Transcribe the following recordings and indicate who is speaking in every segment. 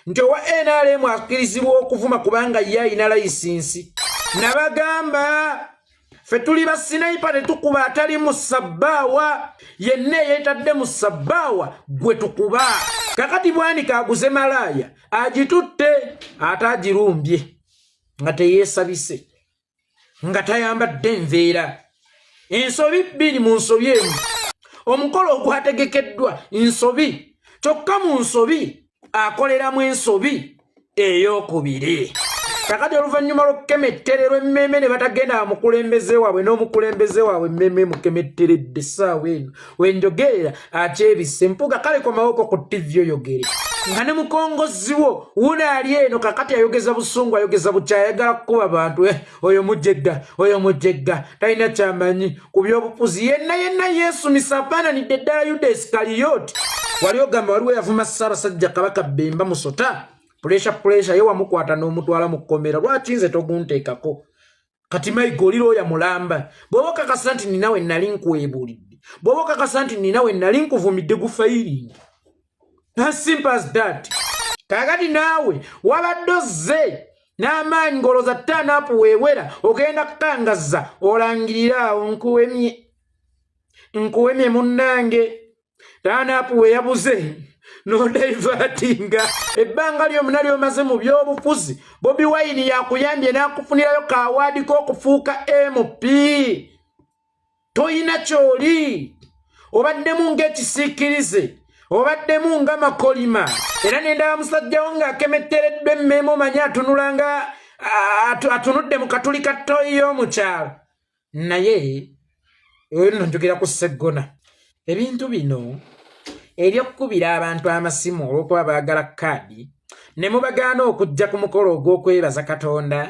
Speaker 1: nti owa NRM akkirizibwa okuvuma kubanga ye alina layisinsi. Nabagamba ffe tuli ba sniper tetukuba atali mu sabbaawa, yenna yeetadde mu sabbaawa gwe tukuba. Kakati Bwanika aguze malaaya agitutte ate agirumbye nga teyeesabise nga tayambadde nveera. Ensobi bbiri mu nsobi emu. Omukolo ogwategekeddwa nsobi, kyokka mu nsobi akoleramu ensobi ey'okubiri. Kakati oluvannyuma lw'okukemettere lw'emmeme ne batagenda mukulembeze waabwe n'omukulembeze waabwe emmeme mukemetteredde essaawa eno wenjogerera akyebisse mpuga kale komawoko ku TV oyogere nga ne mukongozi wo wunaali eno kakati ayogeza busungu ayogeza bukyaya ayagala kukuba bantu oyo mujjegga talina kyamanyi ku by'obufuzi yenna yeesumisa afaananidde ddala Yuda Iskariyoti. Wali ogamba waliwo yavuma Ssaabasajja Kabaka Bemba Musota pressure ye wamukwata n'omutwala mu kkomera lwaki nze togunteekako kati mayiga oliro ya mulamba bw'oba okakasa nti ninawe nali nkwebulidde bw'oba okakasa nti ninawe nali nkuvumidde gufairingi as simple as that. Kakati naawe wabadde ozze n'amaanyi ngoloza ttaanaapu weewera ogenda kukangaza olangirira awo nkuwemye munnange ttaanaapu weeyabuze no divertinga ebbanga ly'omuna ly'omaze mu by'obufuzi Bobi Wine yakuyambye n'akufunirayo kawaadi k'okufuuka MP. Toyina kyoli obaddemu ng'ekisiikirize obaddemu nga makolima era nendaba musajjawo ng'akemettereddwa emmeeme omanye atunula nga atunudde mu katuli ka ttoyi y'omukyalo. Naye nno njogera ku Sseggona ebintu bino ebyokukubira abantu amasimu olw'okuba baagala kaadi ne mubagaana okujja ku mukolo ogw'okwebaza Katonda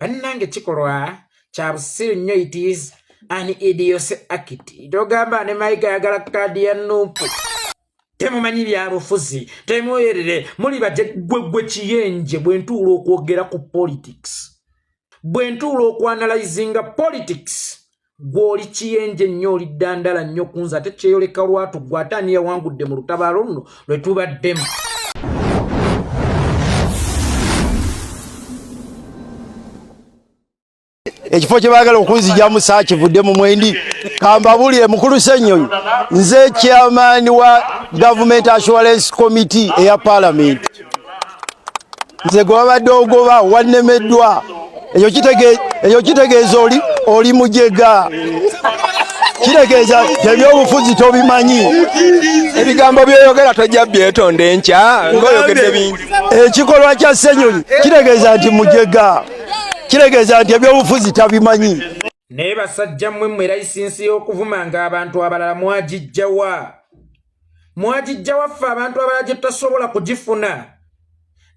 Speaker 1: bannange kikolwa kya busiru nnyo. It is an idiocy act. Togamba ne Mayiga ayagala kaadi ya Nuupu temumanyi byabufuzi temuwerere muli bagwe kiyenje bwe ntuula okwogera ku politics bwe ntuula okwanalizinga politics gw'oli kiyenje nnyo oli ddandala nnyo kunza ate kyeyoleka lwatu gwe ate ani yawangudde mu lutabaalo luno lwe tubaddemu.
Speaker 2: Ekifo kye baagala okunzijamu saakivudde mu mwendi kambabulire mukulu Ssennyonyi nze chairman wa Government Assurance Committee eya Parliament nze gwe wabadde ogoba wannemeddwa ekyo kitegeeza oli mujega kitegeeza ebyobufuzi tobimanyi
Speaker 3: ebigambo byoyogera tojja byetonde nkya ng'oyogedde bingi.
Speaker 2: Ekikolwa kya Ssennyonyi kitegeeza nti mujega kiregeeza nti ebyobufuzi tabimanyi.
Speaker 1: Naye basajja mmwe layisinsi y'okuvuma ng'abantu abalala mwagijjawa ffe abantu abalala gye tutasobola kugifuna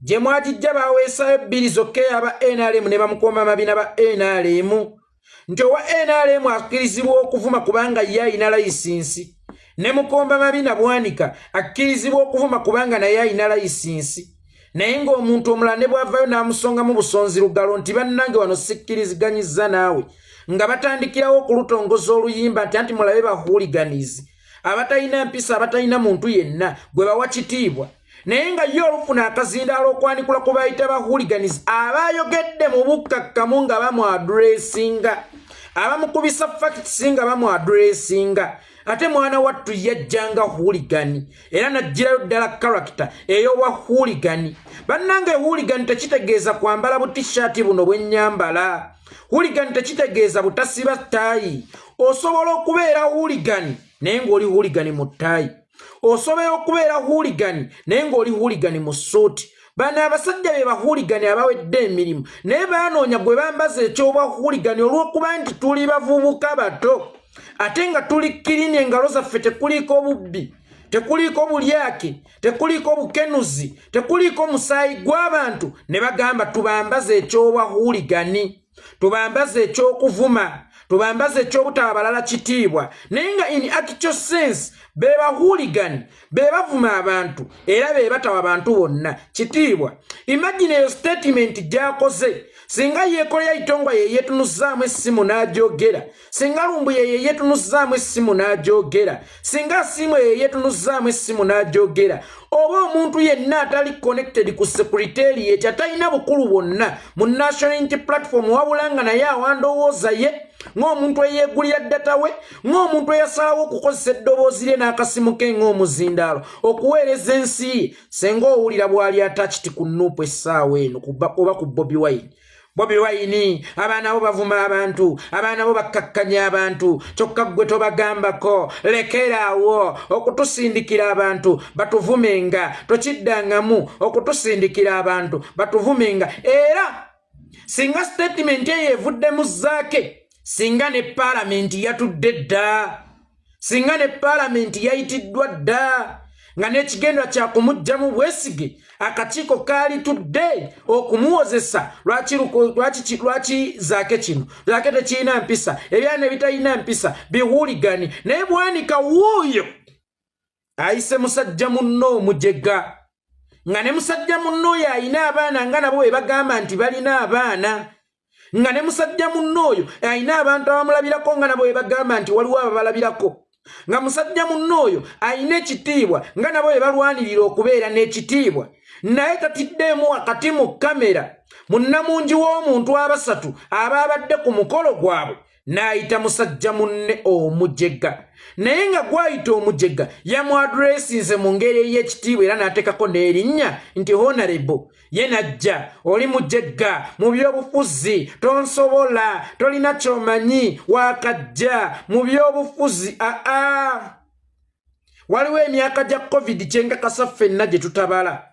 Speaker 1: gye mwagijja baweesayo bbiri zokka aba NRM ne bamukomba mabina ba NRM nti owa NRM akkirizibwa okuvuma kubanga ye alina layisinsi ne mukomba mabina Bwanika akkirizibwa okuvuma kubanga naye alina layisinsi. Naye ng'omuntu omulala ne bw'avaayo n'amusongamu busonzi lugalo nti bannange wano sikkiriziganyizza naawe nga batandikirawo okulutongoza oluyimba nti mulabe bahuliganizi abatalina mpisa abatalina muntu yenna gwe bawa kitiibwa. Naye nga ye olufuna akazindaalo okwanikula ku bayita bahuliganizi abayogedde mu bukkakkamu nga bamwadressinga abamukubisa facts nga bamwadressinga ate mwana wattu yajjanga huligani era najjirayo ddala character eyowa huligani. Bannange huligani tekitegeeza kwambala butishaati buno bwennyambala. Huligani tekitegeeza butasiba ttaayi. Osobola okubeera huligani naye ng'oli huligani mu ttaayi. Osobola okubeera huligani naye ng'oli huligani mu suuti. Bano abasajja be bahuligani abawedde emirimu naye baanoonya gwe bambaza ekyobwa huligani olw'okuba nti tuli bavubuka bato ate nga tuli kirini engalo zaffe tekuliiko bubbi tekuliiko bulyake tekuliiko bukenuzi tekuliiko musaayi gw'abantu ne bagamba tubambaze ekyobwa huligani tubambaze ekyokuvuma tubambaze ekyobutaba balala kitiibwa naye nga in actual sense beba hooligan bebavuma abantu era bebatawa abantu bonna kitiibwa. Imagine eyo statement gyakoze singa yeekole Yaitongwa ye yeetunuzaamu essimu n'agyogera, singa Lumbu ye yeetunuzaamu essimu n'agyogera, singa Asiimwe ye yeetunuzaamu essimu n'agyogera, oba omuntu yenna atali connected ku secretariat atalina bukulu bwonna mu National Unity Platform wabula nga naye awandowooza ye ng'omuntu eyeegulira data we, ng'omuntu eyasalawo okukozesa eddoboozi lye n'akasimu ke ng'omuzindaalo okuweereza ensi ye, senga owulira bw'ali attached ku Nuupu essaawa eno oba ku Bobi Wine. Bobi Wine abaana bo bavuma abantu, abaana bo bakkakkanya abantu, kyokka gwe tobagambako, lekeraawo okutusindikira abantu batuvumenga, tokiddangamu okutusindikira abantu batuvumenga. Era singa statement eyo evuddemu zaake, singa ne Parliament yatudde dda, singa ne Parliament yayitiddwa dda nga n'ekigendwa kya kumugjamu bwesige, akakiiko kaali tudde okumuwozesa lwaki zaake kino zaake tekirina mpisa, ebyana ebitalina mpisa bihuuligani. Naye Bwanika wuuyo ayise musajja munno omujega, nga ne musajja munno oyo ayina abaana nga nabo bwe bagamba nti balina abaana, nga ne musajja munno oyo ayina abantu abamulabirako nga nabo bwe bagamba nti waliwo ababalabirako, nga musajja munno oyo ayina ekitiibwa nga nabo bwe balwanirira okubeera n'ekitiibwa. Naye tatiddeemu wakati mu kamera munnamungi w'omuntu abasatu ababadde ku mukolo gwabwe n'ayita musajja munne omujega. Naye nga gwayita omujega yamwadressinze mu ngeri ey'ekitiibwa era n'ateekako n'erinnya nti honorable. Ye najja oli mujega mu byobufuzi, tonsobola, tolina kyomanyi, wakajja mu byobufuzi. Waliwo emyaka gya COVID kyenkakasa ffenna gye tutabala.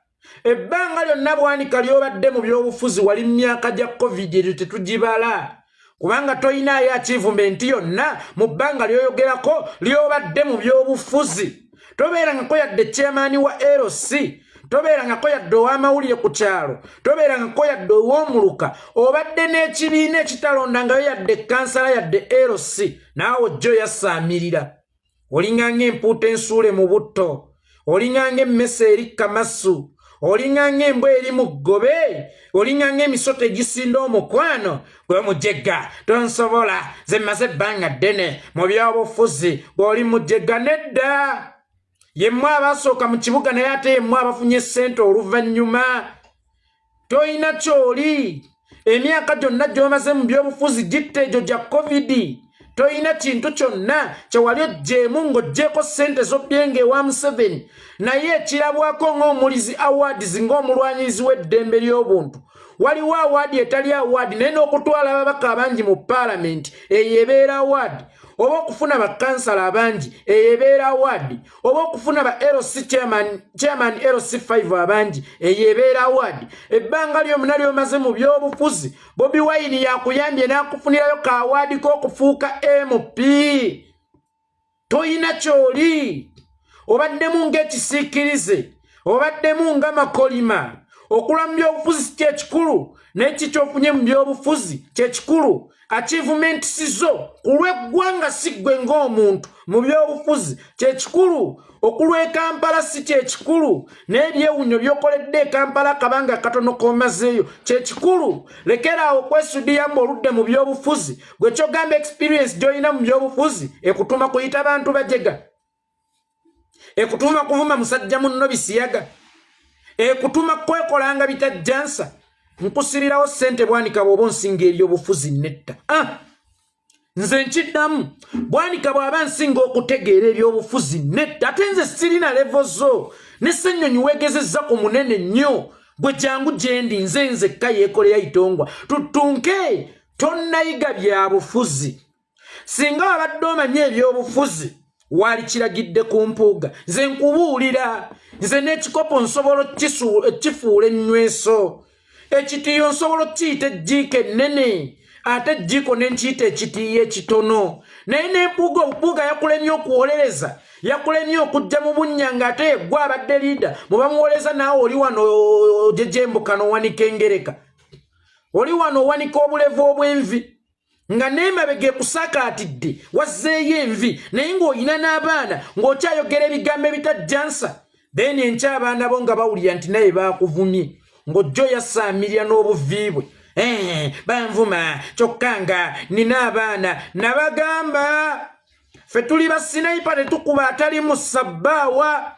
Speaker 1: Ebbanga lyonna Bwanika lyobadde mu byobufuzi wali myaka gya COVID eryo tetugibala, kubanga toyinayo achievement yonna mu bbanga lyoyogerako lyobadde mu byobufuzi. Tobeerangako yadde chairman wa LC, tobeerangako yadde ow'amawulire ku kyalo, tobeerangako yadde ow'omuluka, obadde n'ekibiina ekitalondangayo yadde kansala yadde LC, naawe ojjo yasaamirira. Olinga ng'empuuta ensuule mu butto, olinga ng'emmese eri kamasu, olinga ng'embwa eri mu ggobe, olinga ng'emisoto egisinda omukwano. Gwe mujega tonsobola, ze mmaze ebbanga ddene mu byobufuzi, gw'oli mujega nedda. Yemmwe abasooka mu kibuga naye ate yemmwe abafunye ssente oluvannyuma. Toyina ky'oli, emyaka gyonna gy'omaze mu byobufuzi gitte egyo gya COVID. Toyina kintu kyonna kye wali oggyemu ng'oggyeko ssente z'obbyenga ewa Museveni, naye ekirabwako ng'omulizi awards ng'omulwanyirizi w'eddembe ly'obuntu. Waliwo awaadi etali awaadi naye n'okutwala ababaka abangi mu Parliament eyo ebeera awaadi, oba okufuna bakansala abangi eyo ebeera awaadi, oba okufuna ba LC chairman LC 5 abangi eyo ebeera awaadi. Ebbanga lyonna lyomaze mu byobufuzi, Bobi Wine yakuyambye n'akufunirayo ka awaadi k'okufuuka MP. Toyina ky'oli, obaddemu ng'ekisiikirize, obaddemu nga makolima. Okula mu byobufuzi kyekikulu, n'eki ky'ofunye mu byobufuzi kyekikulu. Achievement sizo kulweggwanga si ggwe ng'omuntu mu byobufuzi kyekikulu. Okulwa e Kampala si kyekikulu, n'ebyewunyo by'okoledde e Kampala akabanga katono k'omazeeyo kyekikulu. Lekeraawo okwesudiyambu oludde mu byobufuzi. Gwe kyogamba experience gy'olina mu byobufuzi ekutuma kuyita bantu bajega, ekutuma kuvuma musajja munno bisiyaga, ekutuma kwekolanga bitajjansa. Nkusirirawo ssente Bwanika bw'oba onsinga eby'obufuzi netta. Nze nkiddamu, Bwanika bw'aba nsinga okutegeera eby'obufuzi netta. Ate nze sirina levo zo, ne Ssenyonyi weegezezza ku munene nnyo. Gwe jangu gye ndi, nze nzekka yeekole Yaitongwa. Tutunke, tonnayiga bya bufuzi. Singa wabadde omanya eby'obufuzi waali kiragidde ku mpuuga. Nze nkubuulira, nze n'ekikopo nsobola kifuula ennyweso. Ekitiiyo nsobola okiyita ejjiiko ennene, ate ejjiiko ne nkiyita ekitiiyo ekitono. Naye n'empuuga obupuuga yakulemye okuwolereza, yakulemye okujja mu bunnya ng'ate gwe abadde liida muba muwoleza naawe oli wano ojejembuka n'owanika engereka, oli wano owanika obulevu obw'envi. nga n'emabega kusakaatidde wazzeeyo envi naye ng'olina n'abaana ng'okyayogera ebigambo ebitajjansa then enkya abaana bo nga bawulira nti naye baakuvumye ng'ojjo yasaamirya n'obuvi bwe banvuma kyokka nga nina abaana nabagamba ffe tuli basinaipa tetukuba atali mu sabbaawa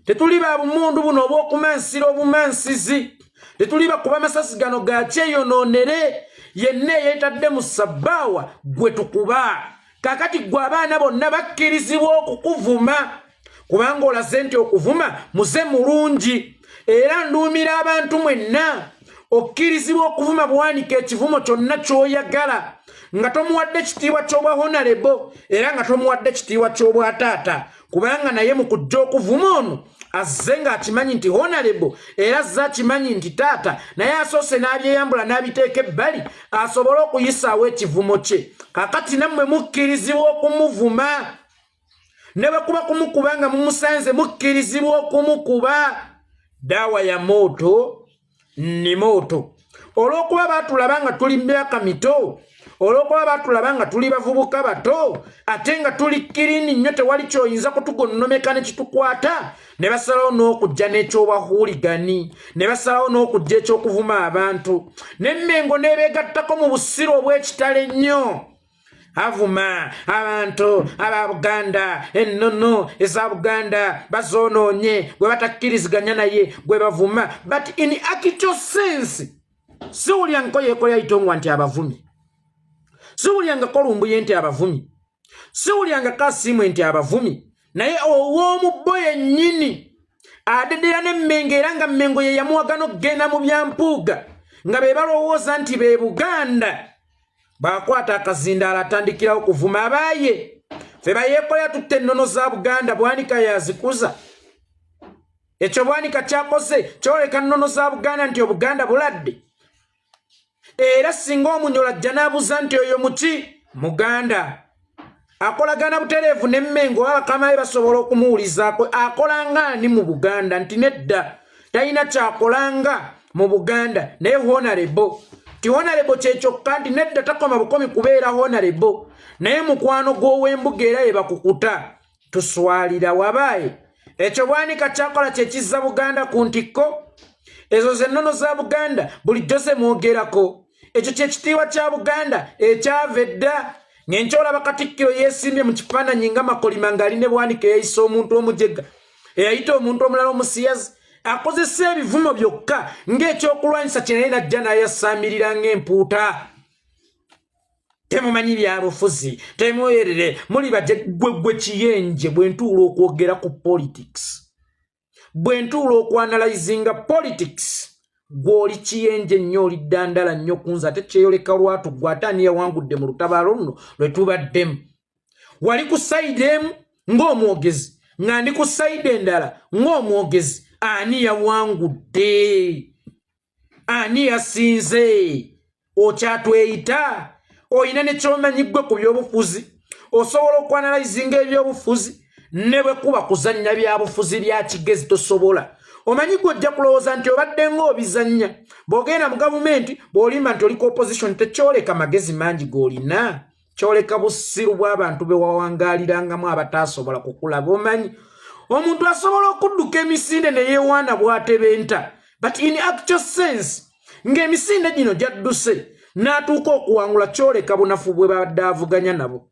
Speaker 1: tetuli ba bumundu buno obw'okumansira obumansizi tetuli bakuba masasi gano ga kyeyonoonere yenna yeetadde mu sabbaawa gwe tukuba kakati gwe abaana bonna bakkirizibwa okukuvuma kubanga olaze nti okuvuma muze mulungi era nduumira abantu mwenna okkirizibwa okuvuma bwanika ekivumo kyonna ky'oyagala nga tomuwadde kitiibwa ky'obwa honarebo era nga tomuwadde kitiibwa ky'obwa taata kubanga naye mu kujja okuvuma ono azze ng'akimanyi nti honarebo era azze akimanyi nti taata naye asoose n'abyeyambula n'abiteeka ebbali asobole okuyisaawo ekivumo kye kakati nammwe mukkirizibwa okumuvuma ne bwe kuba kumukuba nga mumusanze mukkirizibwa okumukuba daawa ya mooto ni mooto olw'okuba baatulaba nga tuli myaka mito olw'okuba baatulaba nga tuli bavubuka bato ate nga tuli kirini nnyo tewali kyoyinza kutugonnomeka ne kitukwata ne basalawo n'okujja n'ekyobahuuligani ne basalawo n'okujja eky'okuvuma abantu n'emmengo n'ebeegattako mu busiru obw'ekitalo ennyo avuma abantu aba Buganda ennono eza Buganda bazoonoonye gwe batakkiriziganya naye gwe bavuma but in actual sense siwulyangako yeekolera itongwa nti abavumi siwulyanga kolumbuye nti abavumi siwulyanga kasimwe nti abavumi naye ow'omubbo yennyini adedera n'emmengo era nga mmengo ye yamuwagana okugenda mu byampuuga nga be balowooza nti be Buganda bakwata akazindaala atandikirawo kuvuma abaaye ffe bayeekolera tutte ennono za Buganda Bwanika yazikuza ekyo Bwanika kyakoze kyoleka nnono za Buganda nti Obuganda buladde era singa omunyola ajja n'abuuza nti oyo muki Muganda akolagana butereevu n'emmengo abakamaye basobola okumuwulizaako akolanga ani mu Buganda nti nedda talina kyakolanga mu Buganda naye honarebo ti honarebo kyekyokka nti nedda takoma bukomi kubeera honarebo naye mukwano gw'ow'embuga era ye bakukuta tuswalira wabaaye ekyo Bwanika kyakola kyekizza Buganda ku ntikko ezo zennono za Buganda bulijjo ze mwogerako ekyo kyekitiibwa kya Buganda ekyava edda ng'enkyolaba Katikkiro yeesimbye mu kifaananyi nga Makolima ng'ali ne Bwanika eyayisa omuntu omujega eyayita omuntu omulala omusiyazi akozesa ebivumo byokka ng'ekyokulwanyisa kye naye najja n'ayasaamirira ng'empuuta temumanyi byabufuzi temwoyerere muli bagwe kiyenje bwe ntuula okwogera ku politics bwe ntuula okwanalizinga politics gw'oli kiyenje nnyo oli ddandala nnyo kunza ate kyeyoleka lwatu gwe ate ani yawangudde mu lutabaalo luno lwe tubaddemu wali ku sayidi emu ng'omwogezi nga ndi ku sayidi endala ng'omwogezi ani yawangudde ani yasinze okyatweyita oyina ne kyomanyi ggwe ku byobufuzi osobola okwanalizinga ebyobufuzi ne bwe kuba kuzannya byabufuzi bya kigezi tosobola omanyi gwe ojja kulowooza nti obadde ng'obizannya bw'ogenda mu gavumenti bw'olimba nti oli ku opposition tekyoleka magezi mangi g'olina kyoleka bussiru bw'abantu be wawangalirangamu abataasobola kukulaba omanyi omuntu asobola okudduka emisinde ne yeewaana bw'atebenta but in actual sense ng'emisinde gino gyadduse n'atuuka okuwangula kyoleka bunafu bwe badde avuganya nabo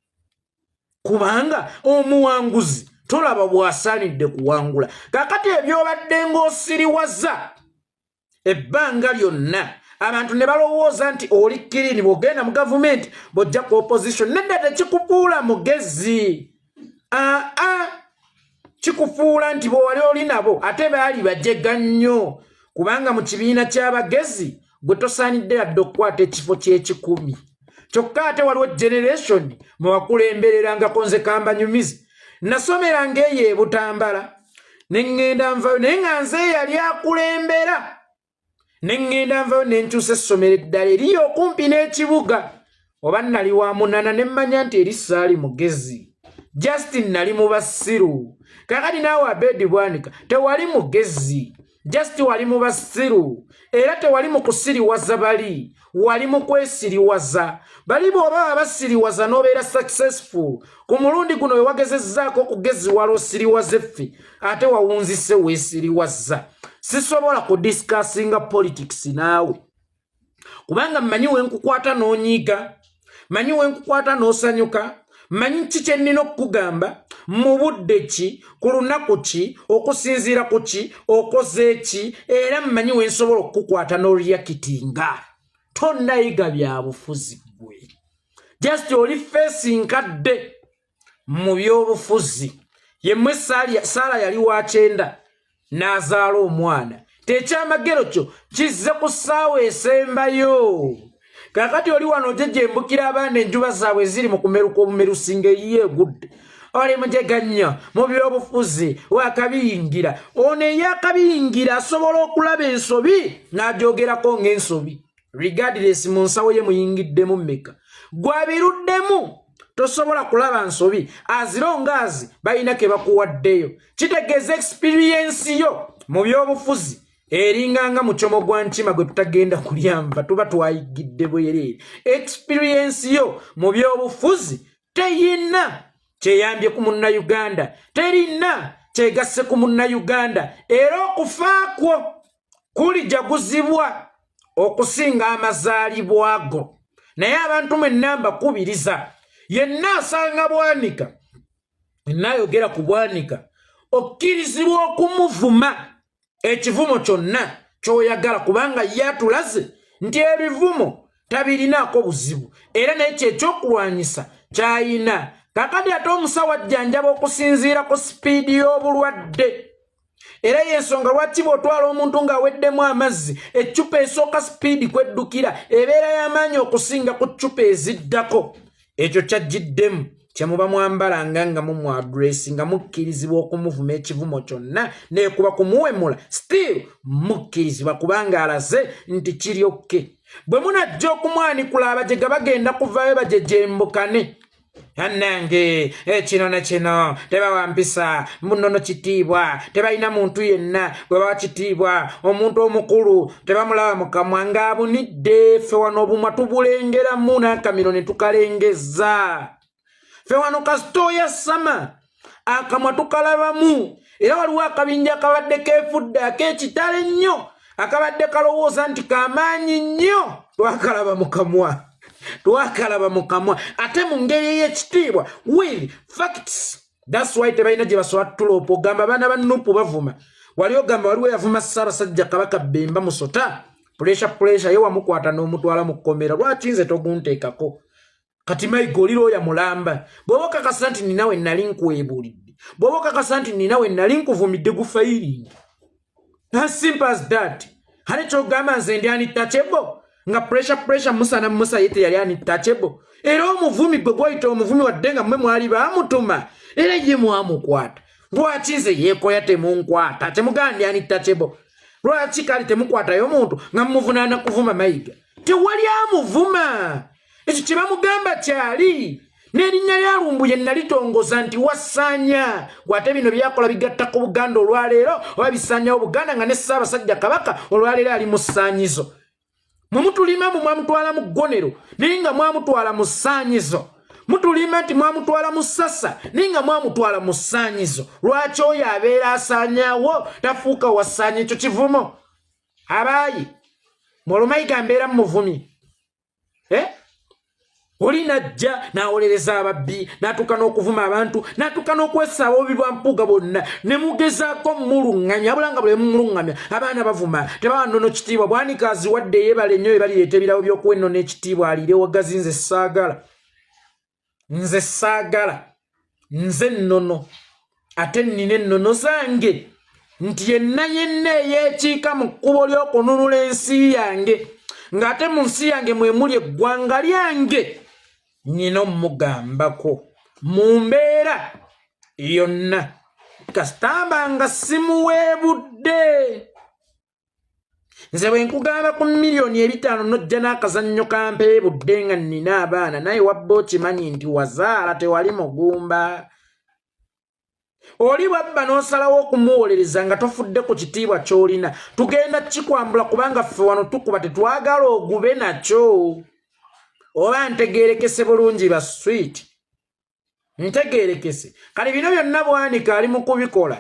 Speaker 1: kubanga omuwanguzi tolaba bw'asaanidde kuwangula kakati ebyobadde ng'osiriwaza ebbanga lyonna abantu ne balowooza nti oli kirini bw'ogenda mu gavumenti bw'ojja ku opposition nedda tekikufuula mugezi kikufuula nti bwe wali oli nabo ate baali bajega nnyo kubanga mu kibiina ky'abagezi gwe tosaanidde yadde okukwata ekifo ky'ekikumi kyokka ate waliwo generation mwe wakulembererangako nze kambanyumizi nasomeranga eyo e Butambala ne ŋŋenda nvayo naye nga nze yali akulembera ne ŋŋenda nvayo ne nkyusa essomero eddala eriyo okumpi n'ekibuga oba nali wa munana ne mmanya nti eri saali mugezi Justin nali mu basiru kakati naawe Abedi Bwanika tewali mugezi just wali mu basiru era tewali mu kusiriwaza bali wali mu kwesiriwaza bali bw'oba abasiriwaza n'obeera successful ku mulundi guno we wagezezzaako okugeziwala osiriwaze ffe ate wawunzise weesiriwaza sisobola kudiscussinga politics naawe kubanga mmanyi wenkukwata n'onyiiga manyi wenkukwata n'osanyuka manyi ki kye nnina okukugamba mu budde ki ku lunaku ki okusinziira ku ki okoze ki era mmanyi wensobola okukukwata n'oliyakitinga tonnayiga bya bufuzi gwe just oli feesi nkadde mu by'obufuzi yemmwe Saala yali wa 9 n'azaala omwana tekyamagero kyo kizze ku ssaawa esembayo kakati oli wano jejembukira abaana enjuba zaabwe ziri mu kumeruka obumerusinga eyegudde oli mujeganya mu by'obufuzi wakabiyingira ono eyakabiyingira asobola okulaba ensobi n'ajogerako ng'ensobi regardless mu nsawo ye muyingiddemu mmeka gwabiruddemu tosobola kulaba nsobi azirongaazi balina ke bakuwaddeyo kitegeeza experience yo mu by'obufuzi eringanga muchomo gwa nkima gwe tutagenda kulyamba tuba twayigidde bwereere experience yo mu by'obufuzi teyina kyeyambye ku munnayuganda terina kyegasse ku munnayuganda era okufaakwo kulijaguzibwa okusinga amazaalibwa go naye abantu mwenna mbakubiriza yenna asanga Bwanika nayogera ku Bwanika okkirizibwa okumuvuma ekivumo kyonna kyoyagala kubanga yatulaze nti ebivumo tabirinaako buzibu era naye kyekyokulwanyisa kyayina kakati ate omusawo ajjanjaba okusinziira ku sipiidi y'obulwadde era yensonga lwaki bw'otwala omuntu ng'aweddemu amazzi eccupa esooka sipiidi kweddukira ebeera y'amaanyi okusinga ku ccupa eziddako ekyo kyajjiddemu kyemuba mwambalanga nga mu adresi nga mukkirizibwa okumuvuma ekivumo kyonna neekuba kumuwemula still mukkirizibwa kubanga alaze nti kiryokke bwe munajja okumwanikula abajega bagenda kuvaayo bajejembukane annange kino ne kino tebawampisa munono kitiibwa tebalina muntu yenna bwe bawa kitiibwa omuntu omukulu tebamulaba mu kamwa ng'abunidde ffe wano obumwa tubulengeramu n'akamiro ne tukalengeza ffe wano kasitooya sama akamwa tukalabamu era waliwo akabinja akabadde keefudde ak'ekitale nnyo akabadde kalowooza nti kamaanyi nnyo twakalaba mu kamwa twakalaba mu kamwa ate mu ngeri ey'ekitiibwa with facts that's why tebalina gye basobola tulopa ogamba abaana ba Nuupu bavuma wali ogamba waliwo yavuma Ssaabasajja Kabaka Bemba Musota pressure ye wamukwata n'omutwala mu kkomera lwaki nze togunteekako kati mayiga olirooya mulamba bw'oba okakasa nti ninawe nali nkwebulidde bw'oba okakasa nti ninawe nali nkuvumidde gufairingi as simple as that hane kyogamba nze ndi untouchable nga pressure Musa na Musa yete yali untouchable era omuvumi gwe gwayita omuvumi wadde nga mmwe mwali baamutuma era ye mwamukwata lwaki nze yeekoya temunkwata temugandi untouchable lwaki kali temukwatayo omuntu nga mumuvunaana kuvuma mayiga tewali amuvuma ekyo kye bamugamba kyali n'erinnya lya Lumbuye nalitongoza nti wasaanya gwate bino byakola bigatta ku Buganda olwaleero oba bisaanyawo Buganda nga ne Ssaabasajja Kabaka olwaleero ali mu ssaanyizo mwe mutulima mu mwamutwala mu ggonero naye nga mwamutwala mu ssaanyizo mutulima nti mwamutwala mu ssasa naye nga mwamutwala mu ssaanyizo lwaki oyo abeera asaanyaawo tafuuka wasaanya ekyo kivumo abaayi mwolumayiga mbeera mu muvumi oli najja n'awolereza ababbi n'atuuka n'okuvuma abantu n'atuuka n'okwesaba obubi bwa mpuuga bonna ne mugezaako muluŋŋamya abula nga bwe muluŋŋamya abaana bavuma tebawa nnono kitiibwa Bwanika aziwadde yeebale nnyo ebalireeta ebirabo by'okuwa ennono ekitiibwa aliire wagazi nze saagala nze nnono ate nnina ennono zange nti yenna eyeekiika mu kkubo ly'okununula ensi yange ng'ate mu nsi yange mwe muli eggwanga lyange nnina omugambako mu mbeera yonna kasitamba nga simuweebudde nze bwe nkugamba ku miliyoni 5 nojja n'akazannyo kampeebudde nga nnina abaana naye wabba okimanyi nti wazaala tewali mugumba oli bwabba n'osalawo okumuwolereza nga tofudde ku kitiibwa ky'olina tugenda kikwambula kubanga ffe wano tukuba tetwagala ogube nakyo oba ntegeerekese bulungi ba sweet ntegeerekese kale bino byonna Bwanika ali mu kubikola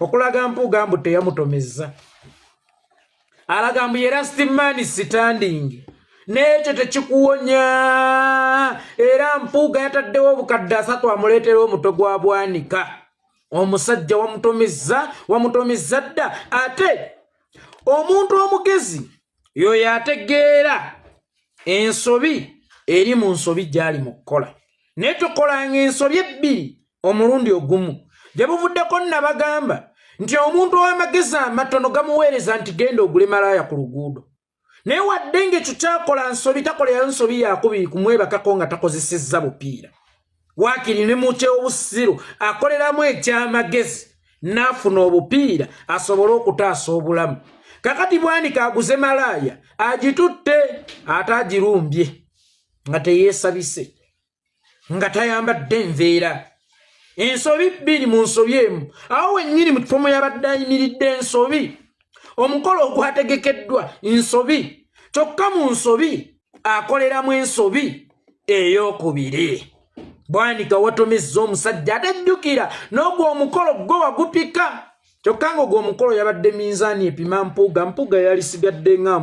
Speaker 1: okulaga Mpuuga mbu teyamutomeza alaga mbu era Steven standing n'ekyo tekikuwonya era Mpuuga yataddewo obukadde 3 amuleetera omutwe gwa Bwanika omusajja wamutomeza dda ate omuntu omugezi yoyo ategeera ensobi eri mu nsobi gy'ali mu kukola naye tokolanga ensobi ebbiri omulundi ogumu gye buvuddeko nabagamba nti omuntu ow'amagezi amatono gamuweereza nti genda ogule malaaya ku luguudo naye wadde ng'ekyo kyakola nsobi takolera nsobi yakubiri kumwebakako nga takozesezza bupiira waakiri ne mu ky'obusiru akoleramu ekyamagezi n'afuna obupiira asobole okutaasa obulamu kakati Bwanika aguze malaaya agitutte ate agirumbye nga teyeesabise nga tayambadde enveera ensobi bbiri mu nsobi emu awo wennyini mu kifomo yabadde ayimiridde ensobi omukolo ogwategekeddwa nsobi kyokka mu nsobi akoleramu ensobi ey'okubiri Bwanika watomezza omusajja atajjukira n'ogwo omukolo gwo wagupika kyokka nga ogwo omukolo yabadde minzaani epima Mpuuga yalisigadde nga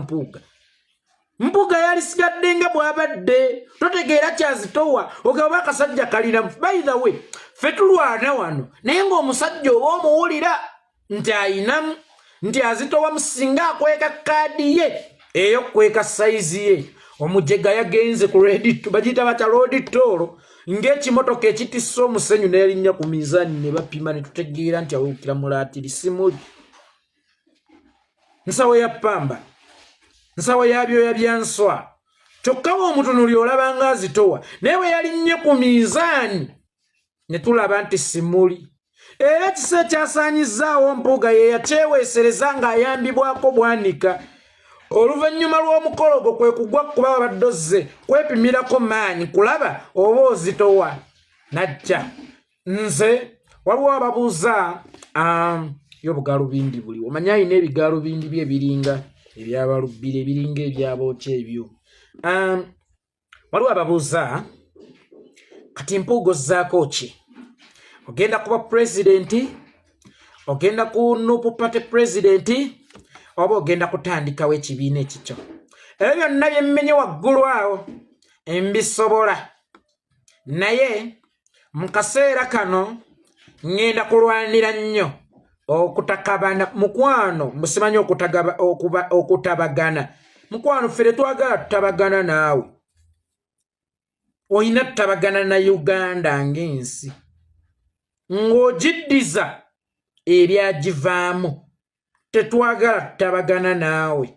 Speaker 1: Mpuuga yalisigadde nga bw'abadde totegeera kyazitowa ogaba akasajja kalina by the way ffe tulwana wano naye ng'omusajja oba omuwulira nti ayinamu nti azitowa musinga akweka kaadi ye ey'okweka sayizi ye omujega yagenze ku bagiyita bata road toll ng'ekimotoka ekitissa omusenyu n'erinnya ku minzaani ne bapima ne tutegeera nti awukira mulaatiri simuli nsawo ya ppamba nsawo ya byoya bya nswa kyokka bw'omutunuli olaba nga azitowa naye bwe yalinnye ku minzaani ne tulaba nti simuli era ekisa ekyasaanyizzaawo Mpuuga ye yakyeweesereza ng'ayambibwako Bwanika oluvannyuma lw'omukolo gwo kwe kugwa kuba abadde ozze kwepimirako maanyi kulaba oba ozitowa najja nze waliwo ababuuza y'obugaalubindi buli omanya alina ebigaalubindi bye ebiringa ebyabalubbire ebiringa ebyabookya ebyo waliwo ababuuza kati Mpuuga ozzaako ki ogenda kuba pulezidenti ogenda ku Nuupu Party pulezidenti oba ogenda kutandikawo ekibiina ekikyo ebyo byonna byemmenye waggulu awo embisobola naye mu kaseera kano ngenda kulwanira nnyo okutakabana mukwano musimanyi okutabagana mukwano ffe twagala tutabagana naawe olina tutabagana na Uganda ng'ensi ng'ogiddiza ebyagivaamu tetwagala tutabagana naawe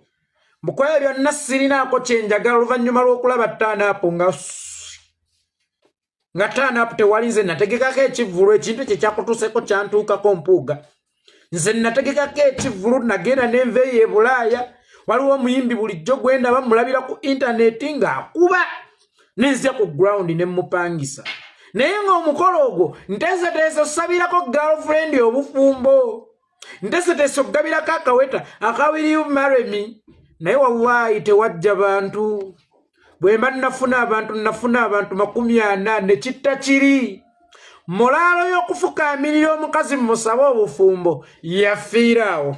Speaker 1: mukola byonna sirinaako kyenjagala oluvannyuma lw'okulaba ttaanaapu nga ttaanaapu tewali nze nategekako ekivvulu ekintu ekyo ekyakutuuseko kyantuukako Mpuuga nze nategekako ekivvulu nagenda n'enveeyi e Bulaaya waliwo omuyimbi bulijjo gwenda bamulabira ku intaneti ng'akuba nenzya ku ground ne mupangisa naye ng'omukolo ogwo nteeseteese osabirako girlfriend obufumbo nteeseteese okugabirako akaweta will you marry me naye wallahi tewajja bantu bwe mba nafuna abantu 40 ne kitta kiri mulaalo y'okufukaamirira omukazi musabe obufumbo yafiiraawo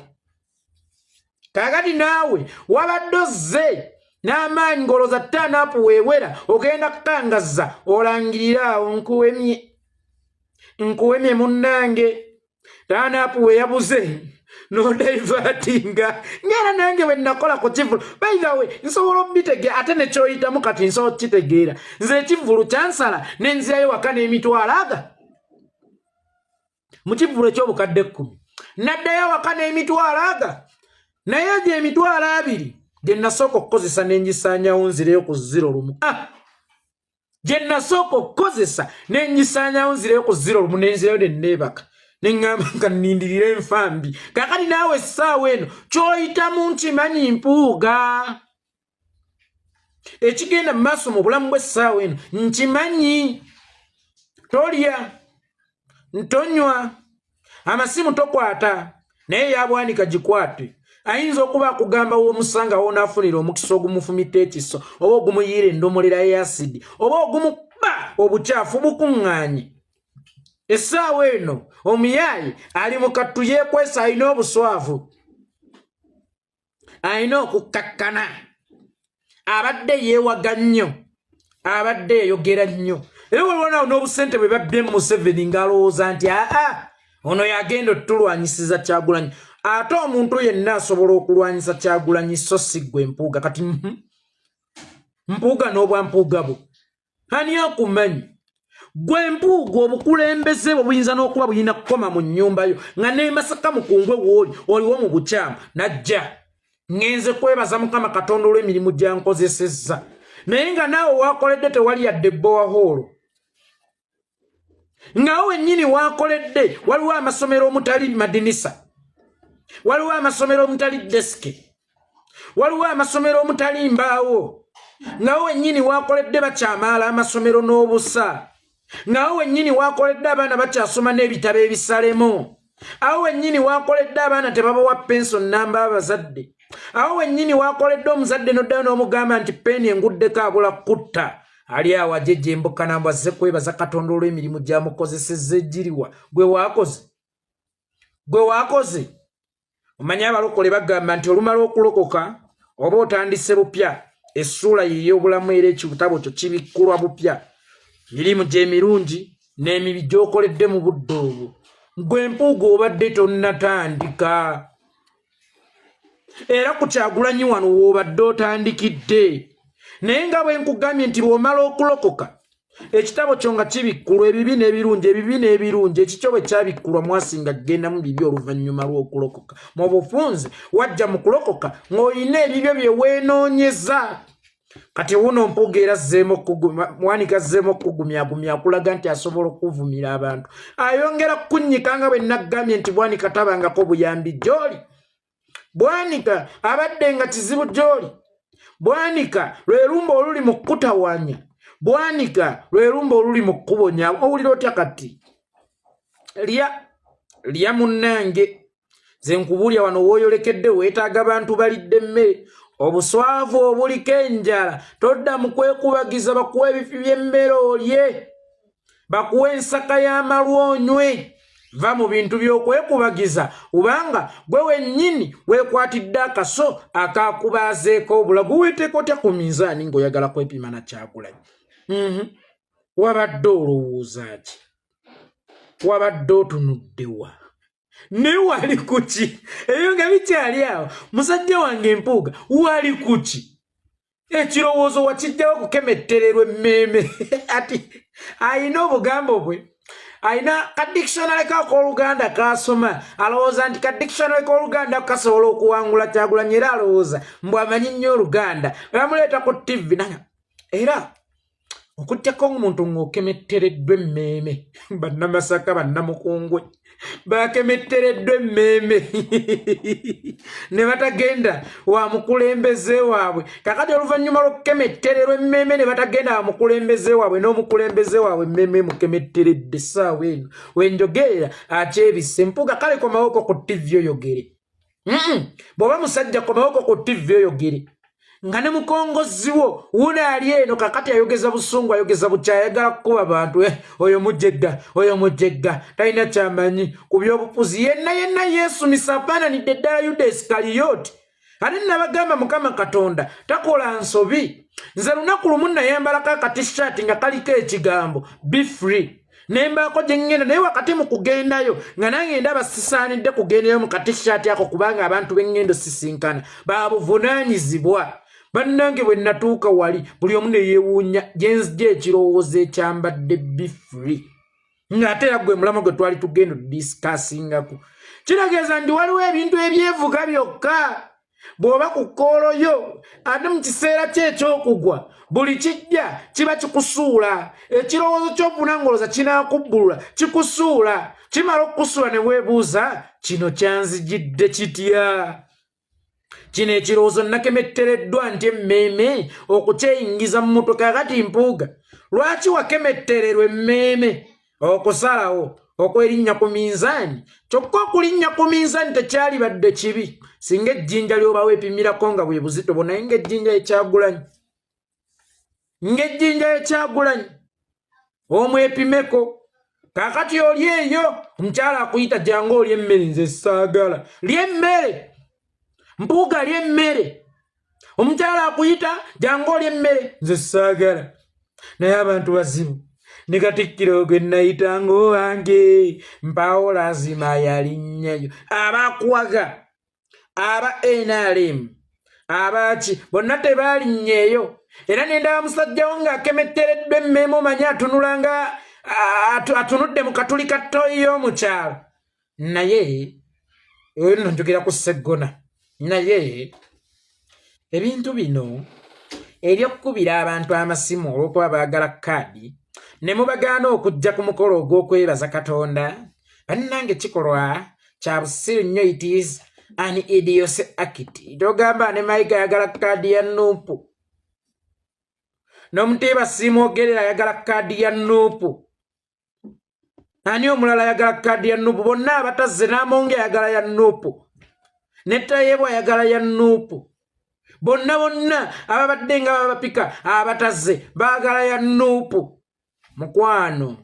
Speaker 1: kaakati naawe wabadde ozze n'amaanyi ngoloza ttaanaapu weewera ogenda kukangazza olangiriraawo nkuwemye munnange ttaanaapu weeyabuze n'odaivatinga ngera nange bwe nakola ku kivulu by the way nsobola obitegeera ate ne kyoyitamu kati nsobola okukitegeera nze ekivulu kyansala ne nzirayo waka n'emitwalo aga mu kivulu eky'obukadde 10 naddayo waka n'emitwalo aga naye gye emitwalo 2 gye nasooka okukozesa n'engisaanyawo nzireyo ku 0 gye nasooka okukozesa n'engisaanyawo nzireyo ku 0 n'enzirayo ne neebaka neŋŋamba nga nnindirira enfambi kaakati naawe essaawa eno ky'oyitamu nkimanyi Mpuuga ekigenda mu maaso mu bulamu bw'essaawa eno nkimanyi tolya ntonywa amasimu tokwata naye yabwanika gikwate ayinza okuba akugamba w'omusanga w'onaafunira omukisa ogumufumita ekiso oba ogumuyiira endomolera y'asidi oba ogumuba obukyafu bukuŋŋaanye essaawa eno omuyaayi ali mu kattu yeekwesa alina obuswavu alina okukkakkana abadde yeewaga nnyo abadde eyogera nnyo era waliwo n'obusente bwe babbye Museveni ng'alowooza nti ono yagenda otulwanyisiza Kyagulanyi ate omuntu yenna asobola okulwanyisa Kyagulanyi so si ggwe Mpuuga kati Mpuuga n'obwampuuga bwo ani akumanyi gwe Mpuuga obukulembeze bwe buyinza n'okuba buyina kukoma mu nnyumba yo nga ne Masaka Mukungwe wooli oliwo mu bukyamu najja ngenze kwebaza Mukama Katonda olw'emirimu gy'ankozesezza naye nga naawe waakoledde tewali yadde Bowahoolo nga wennyini waakoledde waliwo amasomero omutali madinisa waliwo amasomero omutali desike waliwo amasomero omutali mbaawo nga wennyini waakoledde bakyamaala amasomero n'obusa nga wennyini waakoledde abaana bakyasoma n'ebitabo ebisalemu awo wennyini waakoledde abaana tebabawa penso namba abazadde awo wennyini waakoledde omuzadde n'oddayo n'omugamba nti peeni enguddeko abula kutta ali awo ajejja embukanambwa azze kwebaza Katonda olw'emirimu gy'amukozesezza egiriwa gwe waakoze omanyi abalokole bagamba nti olumala okulokoka oba otandise bupya essuula y'ey'obulamu era ekitabo kyo kibikkulwa bupya mirimu gyemirungi n'emibi gy'okoledde mu budde obwo gwe Mpuuga obadde tonnatandika era ku Kyagulanyi wano w'obadde otandikidde naye nga bwe nkugambye nti bw'omala okulokoka ekitabo kyo nga kibikkulwa ebibi n'ebirungi ekikyo bwe kyabikkulwa mwasinga kgenda mu bibi oluvannyuma lw'okulokoka mu bufunze wajja mu kulokoka ng'olina ebibyo bye weenoonyeza kati wuno Mpuuga era Mwanika azzeemu okugumyagumya akulaga nti asobola okuvumira abantu ayongera kukunnyika nga bwe naggambye nti Bwanika tabangako buyambi gy'oli Bwanika abadde nga kizibu gy'oli Bwanika lwe lumba oluli mu kukutawanya Bwanika lwe lumba oluli mu kukubonya owulira otya kati lya munnange ze nkubuulya wano w'oyolekedde weetaaga bantu balidde emmere obuswavu obuliko enjala todda mu kwekubagiza bakuwa ebifi by'emmere olye bakuwa ensaka y'amalwonywe va mu bintu by'okwekubagiza kubanga gwe wennyini weekwatidde akaso akakubaazeeko obulago weeteeka otya ku minzaani ng'oyagala kwepima na Kyagulanyi wabadde olowooza ki wabadde otunuddewa ne wali kuki ebyo nga bikyali awo musajja wange Mpuuga wali kuki ekirowoozo wakijjawo kukemettererwa emmeeme ati ayina obugambo bwe ayina kadictionary k'Oluganda kasoma alowooza nti kadictionary k'Oluganda kasobola okuwangula Kyagulanyi era alowooza mbw amanyi nnyo Oluganda bamuleeta ku TV era okujjako omuntu ng'okemettereddwa emmeeme bannamasaka bannamukungwe bakemettereddwa emmeeme ne batagenda wa mukulembeze waabwe kakati oluvannyuma lw'okukemettererwa emmeeme ne batagenda wa mukulembeze waabwe n'omukulembeze waabwe emmeeme mukemetteredde essaawa eno wenjogerera akyebisse Mpuuga kale komawoko ku TV oyogere bw'oba musajja komawoko ku TV oyogere nga ne mukongozi wo wunaali eno kakati ayogeza busungu ayogeza bukya ayagala kukuba bantu oyo mujjegga talina kyamanyi ku by'obufuzi yenna yeesumisa afaananidde ddala Yuda Isikaliyooti ate nabagamba Mukama Katonda takola nsobi nze lunaku lumu nayambalako akatishaati nga kaliko ekigambo be free nembaako gye ngenda naye wakati mu kugendayo nga nange ndaba sisaanidde kugendayo mu katishaati ako kubanga abantu b'engendo sisinkana babuvunaanyizibwa bannange bwe natuuka wali buli omu ne yeewuunya gye ekirowoozo ekyambadde be free ng'ate era gwe mulamu gwe twali tugenda discussingako kirageeza nti waliwo ebintu ebyevuga byokka bw'oba ku kkooloyo ate mu kiseera kye eky'okugwa buli kijja kiba kikusuula ekirowoozo ky'obunangoloza kinaakubbulula kikusuula kimala okukusuula ne weebuuza kino kyanzijidde kitya kino ekirowoozo nakemettereddwa nti emmeeme okukyeyingiza mu mmotoka kati Mpuuga lwaki wakemettererwa emmeeme okusalawo okwerinnya ku minzaani kyokka okulinnya ku minzaani tekyali badde kibi singa ejjinja lyoba weepimirako nga bwe buzito bwo naye ng'ejjinja ekyagulanyi omwepimeko kaakati oli eyo omukyala akuyita jangu olya emmere nze saagala ly'emmere mpuuga ly'emmere omukyala akuyita jangu olya emmere nze saagala naye abantu bazibu ne Katikkiro gwe nayitanga owange mpaawo lazima yalinnyayo abakuwaga aba NRM abaki bonna tebalinnyeeyo era nendaba musajjawo ng'akemettereddwa emmeemo manyi atunulanga atunudde mu katuli ka ttoyi y'omukyalo naye oyo nno njogera ku Sseggona naye ebintu bino eby'okkubira abantu amasimu olw'okuba baagala kaadi ne mubagaana okujja ku mukolo ogw'okwebaza Katonda bannange kikolwa kya busiru nnyo it is an idiocy act togamba ne Mayiga ayagala kaadi ya Nuupu n'Omutiiba Siimwogerera ayagala kaadi ya Nuupu ani omulala ayagala kaadi ya Nuupu bonna abatazze n'Amonge ayagala ya Nuupu ne Tayeebwa ayagala ya Nuupu bonna ababadde nga babapika abatazze baagala ya Nuupu mukwano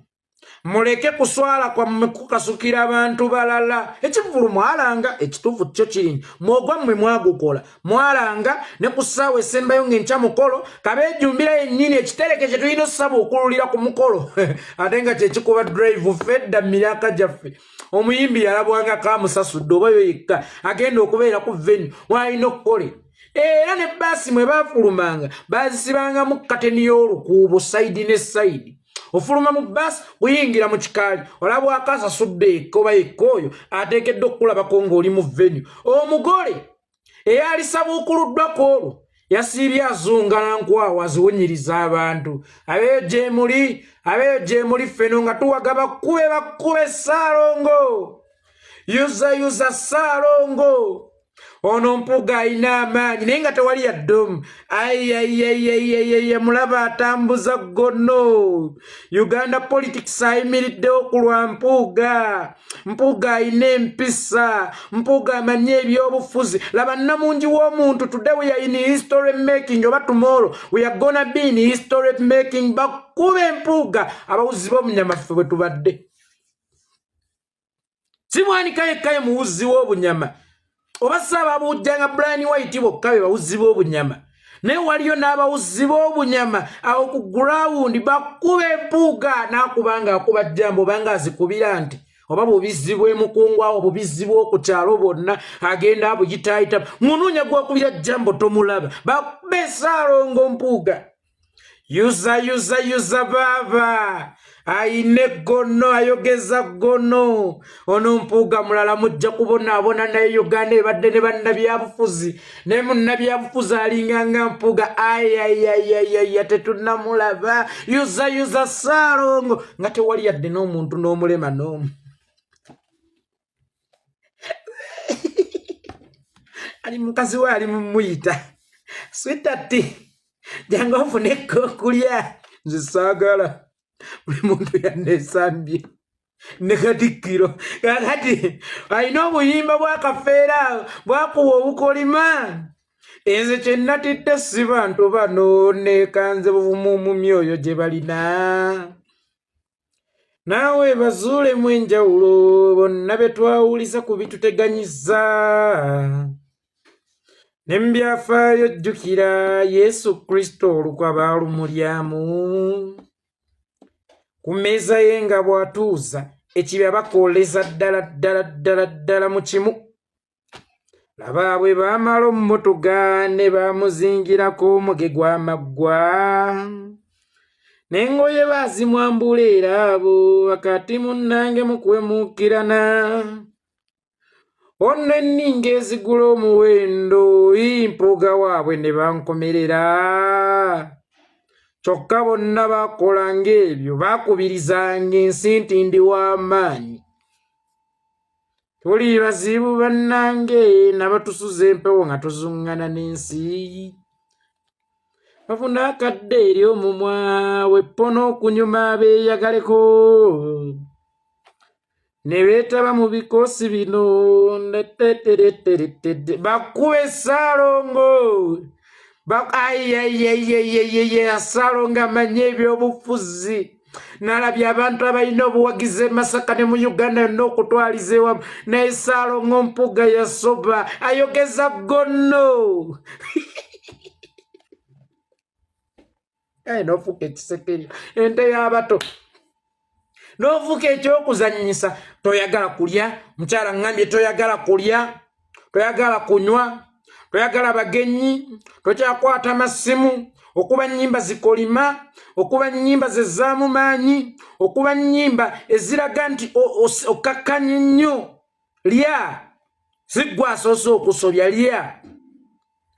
Speaker 1: muleke kuswala kwammwe kukasukira abantu balala ekivulu mwalanga ekituufu kyo kiri mwogwa mmwe mwagukola mwalanga ne ku ssaawa esembayo ng'enkya mukolo kabeejumbira yennyini ekitereke kye tulina ossaba okululira ku mukolo ate nga kyekikuba drive fedda myaka gyaffe omuyimbi yalabwanga kamusasudde oba yo yekka agenda okubeera ku venue waalina okukolera era ne baasi mwe baafulumanga baazisibangamu kateni y'olukuubo sayidi ne sayidi ofuluma mu baasi kuyingira mu kikaali olaba akasasudde ekka oba yekka oyo ateekeddwa okulabako ng'oli mu venue omugole eyalisabuukuluddwako olwo yasiibye azunga nankwawa aziwunyiriza abantu abeeyo gye muli ffeno nga tuwaga bakkube Ssaalongo yuza Ssaalongo ono Mpuuga ayina amaanyi naye nga tewali yaddomu mulaba atambuza ggono Uganda politics ayimiriddewo ku lwa Mpuuga ayina empisa Mpuuga amanyi ebyobufuzi laba Namungi w'omuntu today we are in history making oba tomorrow we are gonna be in history making bakkube Mpuuga abawuzi b'obunyamaffe bwe tubadde simwanika yekkaye muwuzi w'obunyama oba Ssaababujja nga Brian White bokka be bawuzi b'obunyama naye waliyo n'abawuzi b'obunyama awo ku gurawundi bakkube Mpuuga n'akubanga akuba jjambo obanga azikubira nti oba bubizi bw'emukungu awo bubizi bw'oku kyalo bwonna agenda abuyitaayita munoonya gwakubira jjambo tomulaba bakkube Ssaalongo Mpuuga yuza baaba ayine ggono ayogeza ggono ono Mpuuga mulala mujja kubonaabona naye Uganda ebadde ne bannabyabufuzi naye munnabyabufuzi alinganga Mpuuga ayayayaya tetunnamulaba yuza Ssaalongo nga tewali yadde n'omuntu n'omulema n'omu ali mukazi we ali mumuyita switati jangu ofuneko okulya nze saagala buli muntu yannesambye ne Katikkiro kakati alina obuyimba bwakafeera bwakuwa obukolima enze kye natidde si bantu bano neekanze buvumu mu myoyo gye balina naawe bazuulemu enjawulo bonna be twawuliza ku bituteganyiza ne mu byafaayo jjukira Yesu Kristo olukwa baalumulyamu ku mmeeza ye nga bw'atuuza ekibya bakooleza ddala mu kimu laba bwe baamala omummotoga ne baamuzingirako omuge gw'amaggwa n'engoye baazimwambula era abo wakati munnange mu kwemuukirana ono enninga ezigula omuwendo Mpuuga waabwe ne bankomerera kyokka bonna baakolanga ebyo baakubirizanga ensi nti ndi w'amaanyi tuli bazibu bannange nabatusuza empewo nga tuzuŋŋana n'ensi bafuna akadde eri omumwa weppono okunyuma beeyagaleko ne beetaba mu bikosi bino bakube Ssaalongo Ssaalongo amanye ebyobufuzi nalabye abantu abalina obuwagizi Masaka ne mu Uganda yonna okutwaliza ewamu naye Ssaalongo mpuga yasoba ayogeza gonno nofuuka ekisekeri ente y'abato nofuuka ekyokuzannyisa toyagala kulya mukyala ngambye toyagala kulya toyagala kunywa toyagala bagenyi tokyakwata masimu okuba nnyimba zikolima okuba nnyimba zezaamu maanyi okuba nnyimba eziraga nti okakkanye nnyo lya siggwe asoose okusobya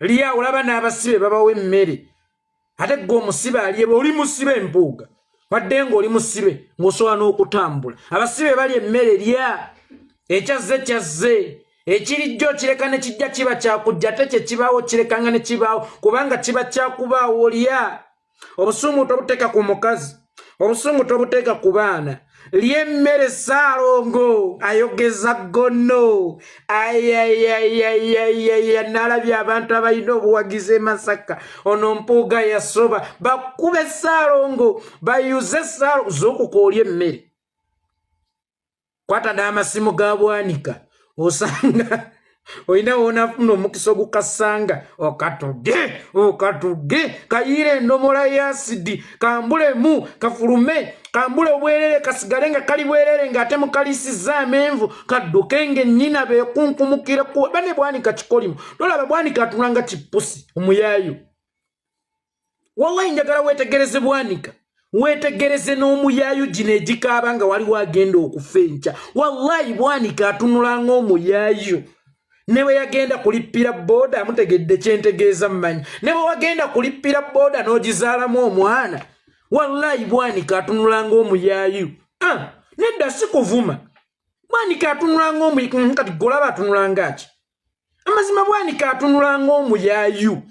Speaker 1: lya olaba n'abasibe babawa emmere ate gwe omusibe alyeba oli musibe empuuga wadde ng'oli musibe ng'osobola n'okutambula abasibe bali emmere lya ekyazze ekirijjo kireka ne kijja kiba kyakujja ate kye kibaawo kirekanga ne kibaawo kubanga kiba kyakubaawo lya obusungu tobuteeka ku mukazi obusungu tobuteeka ku baana ly'emmere Ssaalongo ayogeza gonno nalabye abantu abalina obuwagizi Masaka ono mpuuga yasoba bakube Ssaalongo bayuze Ssaalongo z'okuka olya emmere kwata n'amasimu ga Bwanika osanga olina woonafuna omukisa ogukasanga okatudde kayiire endomola y'asidi kambulemu kafulume kambule obwerere kasigale nga kali bwerere ng'ate mukalisiza amenvu kadduke ng'ennyina beekunkumukira bane Bwanika kikolimu tolaba Bwanika atunanga kipusi omuyaayo wallahi njagala weetegereze Bwanika weetegereze n'omuyaayu gino egikaaba nga waliwo agenda okufa enkya wallahi Bwanika atunula ng'omuyaayu ne bwe yagenda kulippira booda amutegedde kyentegeeza mmanyi ne bwe wagenda kulippira booda n'ogizaalamu omwana wallahi Bwanika atunula ng'omuyaayu nedda si kuvuma Bwanika atunula ng'omuyaayu kati golaba atunula ngaki amazima Bwanika atunula ng'omuyaayu